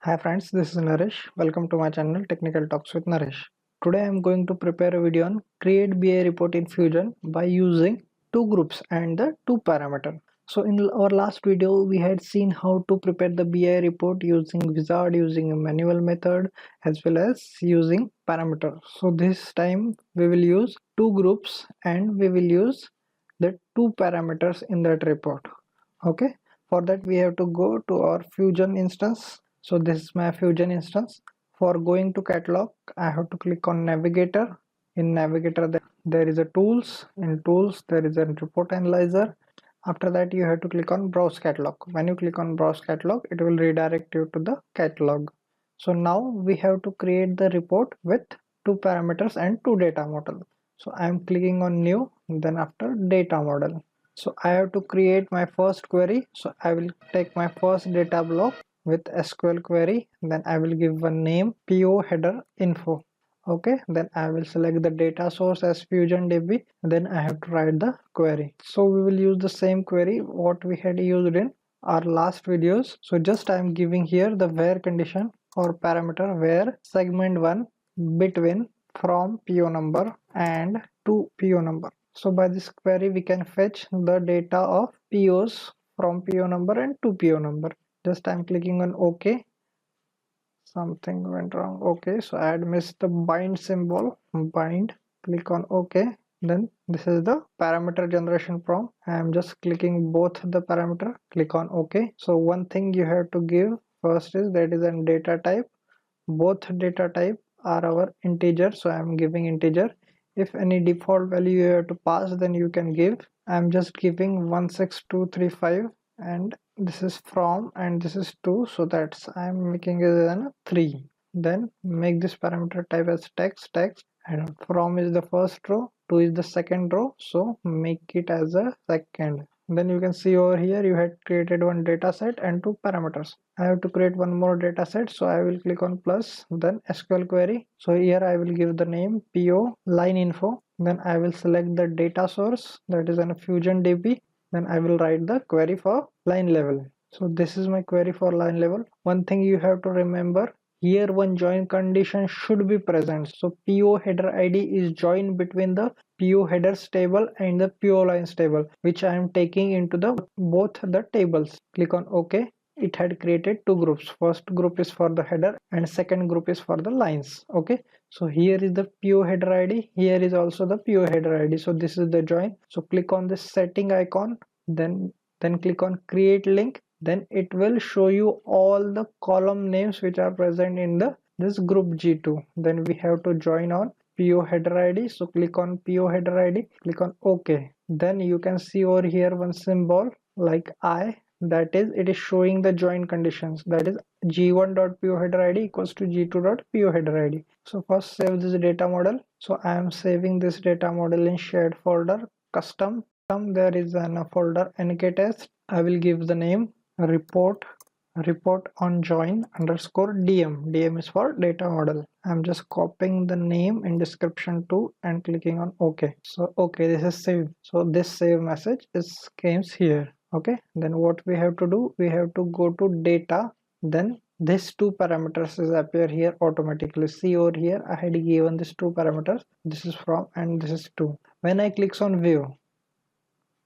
Hi friends, this is Naresh. Welcome to my channel Technical Talks with Naresh. Today I am going to prepare a video on create BI report in Fusion by using two groups and the two parameter. So in our last video we had seen how to prepare the BI report using wizard, using a manual method as well as using parameter. So this time we will use two groups and we will use the two parameters in that report. Okay, for that we have to go to our Fusion instance. So this is my Fusion instance. For going to catalog, I have to click on navigator. In navigator there is a tools. In tools there is a report analyzer. After that you have to click on browse catalog. When you click on browse catalog, it will redirect you to the catalog. So now we have to create the report with two parameters and two data model. So I am clicking on new, then after data model. So I have to create my first query. So I will take my first data block with SQL query, then I will give a name PO header info. Okay, then I will select the data source as Fusion DB, then I have to write the query. So we will use the same query what we had used in our last videos. So just I am giving here the where condition or parameter where segment 1 between from PO number and to PO number. So by this query we can fetch the data of POs from PO number and to PO number. Just I'm clicking on OK. Something went wrong. Okay, so I had missed the bind symbol. Bind, click on OK. Then this is the parameter generation prompt. I am just clicking both the parameter, click on OK. So one thing you have to give first is that is a data type. Both data type are our integer, so I am giving integer. If any default value you have to pass, then you can give. I am just giving 16235 and this is from and this is 2, so that's I am making it as 3. Then make this parameter type as text and from is the first row, 2 is the second row, so make it as a second. Then you can see over here you had created one data set and two parameters. I have to create one more data set, so I will click on plus, then SQL query. So here I will give the name PO line info, then I will select the data source, that is in Fusion DB, then I will write the query for line level. So this is my query for line level. One thing you have to remember, here one join condition should be present. So PO header ID is joined between the PO headers table and the PO lines table, which I am taking into the both the tables. Click on OK. It had created two groups. First group is for the header and second group is for the lines. Okay, so here is the PO header ID, here is also the PO header ID. So this is the join. So click on this setting icon, then click on create link, then it will show you all the column names which are present in the this group G2. Then we have to join on PO header ID. So click on PO header ID, click on OK. Then you can see over here one symbol like I, that is it is showing the join conditions, that is g1.PO header ID equals to g2.PO header ID. So first save this data model. So I am saving this data model in shared folder custom. There is a folder nkTest. I will give the name report on join underscore dm is for data model. I'm just copying the name in description too and clicking on OK. So okay, this is saved. So this save message comes here. Okay, then what we have to do, we have to go to data, then these two parameters is appear here automatically. See over here I had given these two parameters, this is from and this is to. When I clicks on view,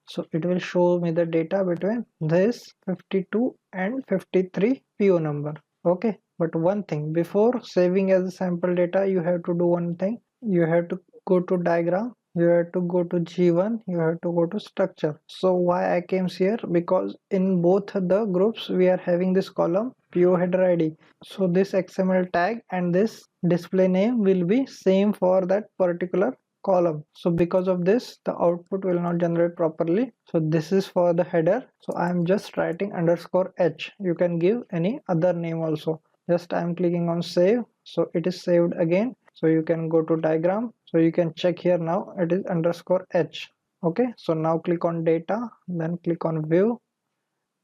so it will show me the data between this 52 and 53 PO number. Okay, but one thing, before saving as a sample data, you have to do one thing. You have to go to diagram, you have to go to G1, you have to go to structure. So why I came here, because in both the groups we are having this column PO header ID. So this XML tag and this display name will be same for that particular column. So because of this the output will not generate properly. So this is for the header. So I am just writing underscore h. You can give any other name also. Just I am clicking on save. So it is saved again. So you can go to diagram. So you can check here now it is underscore h. Okay, so now click on data, then click on view,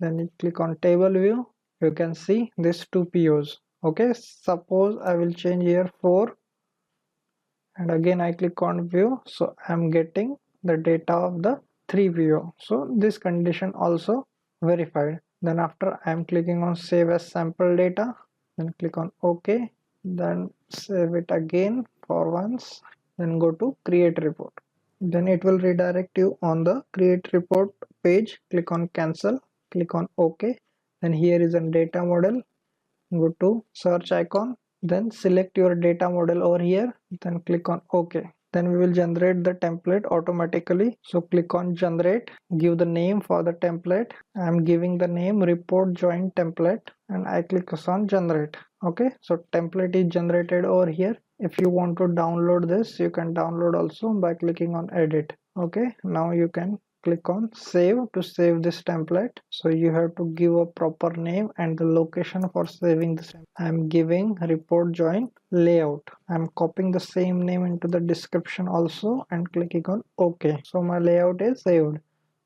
then you click on table view. You can see these two POs. Okay, suppose I will change here 4 and again I click on view, so I'm getting the data of the 3 PO. So this condition also verified. Then after I'm clicking on save as sample data, then click on OK, then save it again for once, then go to create report. Then it will redirect you on the create report page. Click on cancel, click on OK. Then here is a data model. Go to search icon, then select your data model over here, then click on OK. Then we will generate the template automatically. So click on generate, give the name for the template. I am giving the name report join template and I click on generate. Okay, so template is generated over here. If you want to download this, you can download also by clicking on edit. Okay, now you can click on save to save this template. So you have to give a proper name and the location for saving this. I'm giving report join layout. I'm copying the same name into the description also and clicking on OK. So my layout is saved.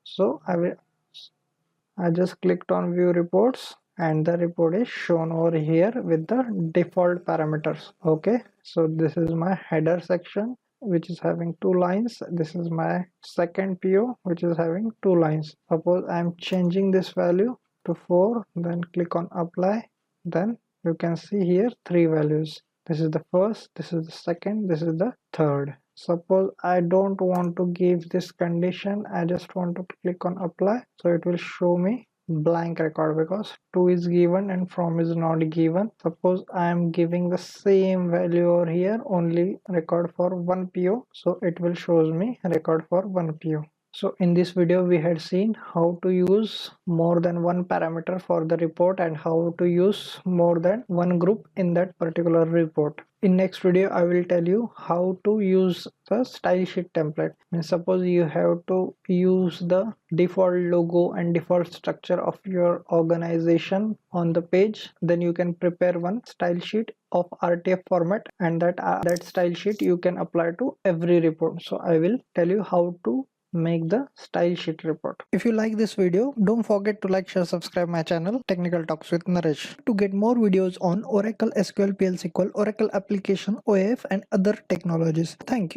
So I just clicked on view reports and the report is shown over here with the default parameters. Okay, so this is my header section which is having 2 lines. This is my second PO which is having 2 lines. Suppose I am changing this value to 4, then click on apply. Then you can see here 3 values. This is the first, this is the second, this is the third. Suppose I don't want to give this condition, I just want to click on apply, so it will show me blank record because 2 is given and from is not given. Suppose I am giving the same value over here, only record for 1 PO, so it will shows me record for 1 PO. So in this video we had seen how to use more than one parameter for the report and how to use more than one group in that particular report. In next video I will tell you how to use the style sheet template. Suppose you have to use the default logo and default structure of your organization on the page, then you can prepare one style sheet of RTF format and that style sheet you can apply to every report. So I will tell you how to make the style sheet report. If you like this video, don't forget to like, share, subscribe my channel Technical Talks with Naresh to get more videos on Oracle SQL PL SQL, Oracle application, OAF and other technologies. Thank you.